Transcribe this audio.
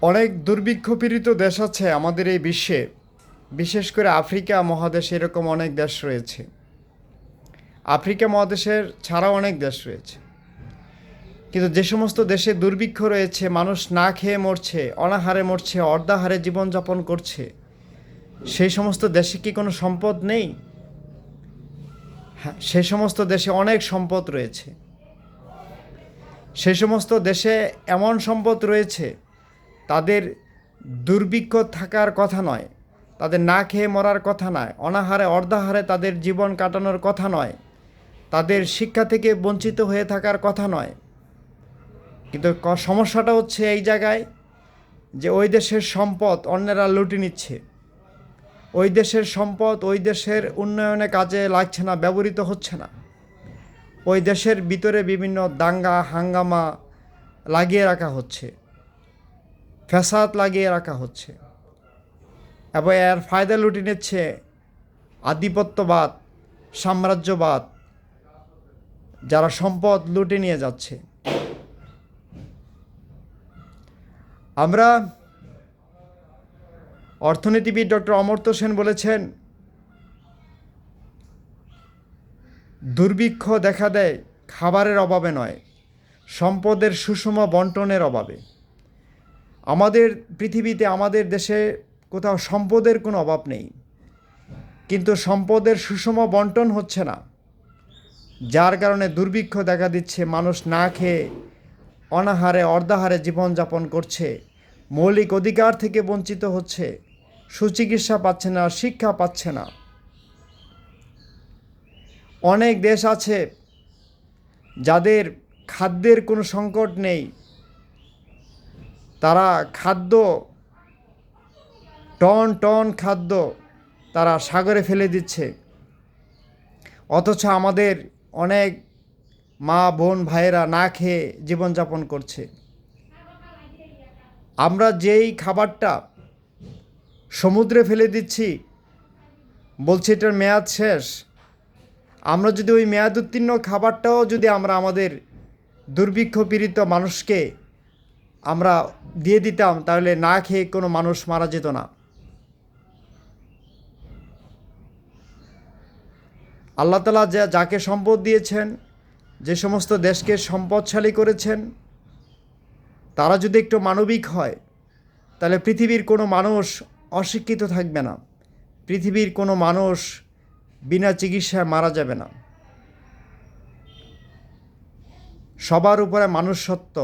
অনেক দুর্ভিক্ষপীড়িত দেশ আছে আমাদের এই বিশ্বে। বিশেষ করে আফ্রিকা মহাদেশে এরকম অনেক দেশ রয়েছে। আফ্রিকা মহাদেশের ছাড়াও অনেক দেশ রয়েছে। কিন্তু যে সমস্ত দেশে দুর্ভিক্ষ রয়েছে, মানুষ না খেয়ে মরছে, অনাহারে মরছে, অর্ধাহারে জীবনযাপন করছে, সেই সমস্ত দেশে কি কোনো সম্পদ নেই? হ্যাঁ, সেই সমস্ত দেশে অনেক সম্পদ রয়েছে। সেই সমস্ত দেশে এমন সম্পদ রয়েছে, তাদের দুর্ভিক্ষ থাকার কথা নয়, তাদের না খেয়ে মরার কথা নয়, অনাহারে অর্ধাহারে তাদের জীবন কাটানোর কথা নয়, তাদের শিক্ষা থেকে বঞ্চিত হয়ে থাকার কথা নয়। কিন্তু সমস্যাটা হচ্ছে এই জায়গায় যে ওই দেশের সম্পদ অন্যেরা লুটে নিচ্ছে। ওই দেশের সম্পদ ওই দেশের উন্নয়নে কাজে লাগছে না, ব্যবহৃত হচ্ছে না। ওই দেশের ভিতরে বিভিন্ন দাঙ্গা হাঙ্গামা লাগিয়ে রাখা হচ্ছে, ফ্যাসাদ লাগিয়ে রাখা হচ্ছে, এবং এর ফায়দা লুটে নিচ্ছে আধিপত্যবাদ, সাম্রাজ্যবাদ, যারা সম্পদ লুটে নিয়ে যাচ্ছে। আমরা অর্থনীতিবিদ ডক্টর অমর্ত্য সেন বলেছেন, দুর্ভিক্ষ দেখা দেয় খাবারের অভাবে নয়, সম্পদের সুষম বন্টনের অভাবে। আমাদের পৃথিবীতে, আমাদের দেশে কোথাও সম্পদের কোনো অভাব নেই, কিন্তু সম্পদের সুষম বন্টন হচ্ছে না, যার কারণে দুর্ভিক্ষ দেখা দিচ্ছে। মানুষ না খেয়ে অনাহারে অর্ধাহারে জীবনযাপন করছে, মৌলিক অধিকার থেকে বঞ্চিত হচ্ছে, সুচিকিৎসা পাচ্ছে না, শিক্ষা পাচ্ছে না। অনেক দেশ আছে যাদের খাদ্যের কোনো সংকট নেই, তারা খাদ্য, টন টন খাদ্য তারা সাগরে ফেলে দিচ্ছে। অথচ আমাদের অনেক মা বোন ভাইয়েরা না খেয়ে জীবনযাপন করছে। আমরা যেই খাবারটা সমুদ্রে ফেলে দিচ্ছি, বলছি এটার মেয়াদ শেষ, আমরা যদি ওই মেয়াদ উত্তীর্ণ খাবারটাও যদি আমরা আমাদের দুর্ভিক্ষ পীড়িত মানুষকে আমরা দিয়ে দিতাম, তাহলে না খেয়ে কোনো মানুষ মারা যেত না। আল্লাহ তাআলা যাকে সম্পদ দিয়েছেন, যে সমস্ত দেশকে সম্পদশালী করেছেন, তারা যদি একটু মানবিক হয়, তাহলে পৃথিবীর কোনো মানুষ অশিক্ষিত থাকবে না, পৃথিবীর কোনো মানুষ বিনা চিকিৎসায় মারা যাবে না। সবার উপরে মানুষ সত্য,